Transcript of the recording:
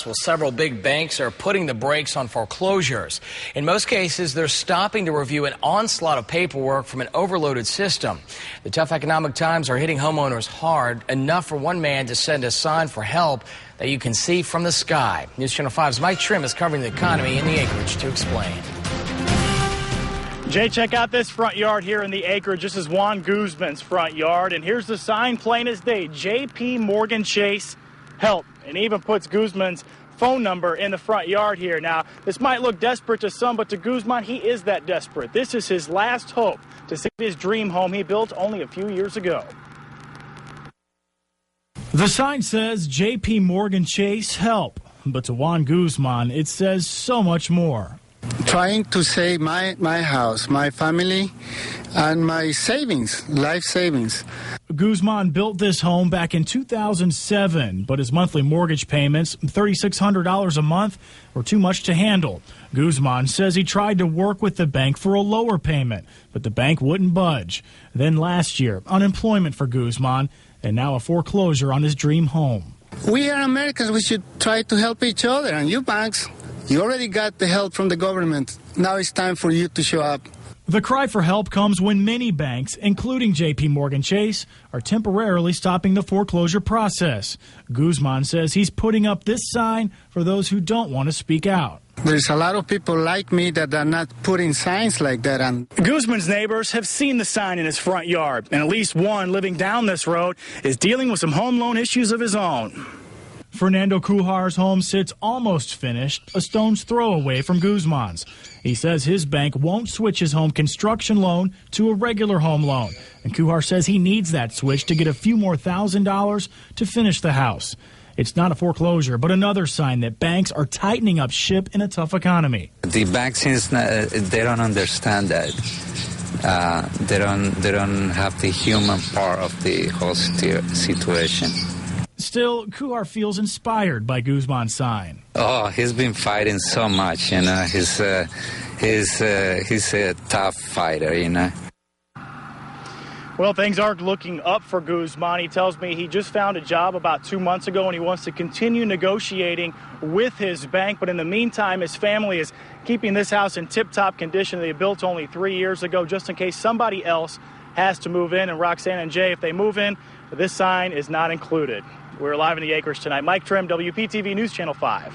Well, several big banks are putting the brakes on foreclosures. In most cases, they're stopping to review an onslaught of paperwork from an overloaded system. The tough economic times are hitting homeowners hard, enough for one man to send a sign for help that you can see from the sky. News Channel 5's Mike Trim is covering the economy in the acreage to explain. Jay, check out this front yard here in the acreage. This is Juan Guzman's front yard, and here's the sign plain as day. J.P. Morgan Chase, help. And even puts Guzman's phone number in the front yard here. Now, this might look desperate to some, but to Guzman, he is that desperate. This is his last hope to see his dream home he built only a few years ago. The sign says J.P. Morgan Chase, help. But to Juan Guzman, it says so much more. Trying to save my house, my family, and my savings, life savings. Guzman built this home back in 2007, but his monthly mortgage payments, $3,600 a month, were too much to handle. Guzman says he tried to work with the bank for a lower payment, but the bank wouldn't budge. Then last year, unemployment for Guzman, and now a foreclosure on his dream home. We are Americans. We should try to help each other, and you banks, you already got the help from the government. Now it's time for you to show up. The cry for help comes when many banks, including J.P. Morgan Chase, are temporarily stopping the foreclosure process. Guzman says he's putting up this sign for those who don't want to speak out. There's a lot of people like me that are not putting signs like that on. Guzman's neighbors have seen the sign in his front yard, and at least one living down this road is dealing with some home loan issues of his own. Fernando Cujar's home sits almost finished, a stone's throw away from Guzman's. He says his bank won't switch his home construction loan to a regular home loan. And Cujar says he needs that switch to get a few more $1,000s to finish the house. It's not a foreclosure, but another sign that banks are tightening up ship in a tough economy. The banks, they don't understand that. They don't have the human part of the whole situation. Still, Cujar feels inspired by Guzman's sign. Oh, he's been fighting so much, you know. He's a tough fighter, you know. Well, things aren't looking up for Guzman. He tells me he just found a job about 2 months ago, and he wants to continue negotiating with his bank. But in the meantime, his family is keeping this house in tip-top condition they built only 3 years ago, just in case somebody else has to move in. And Roxanne and Jay, if they move in, this sign is not included. We're live in the acreage tonight. Mike Trim, WPTV News Channel 5.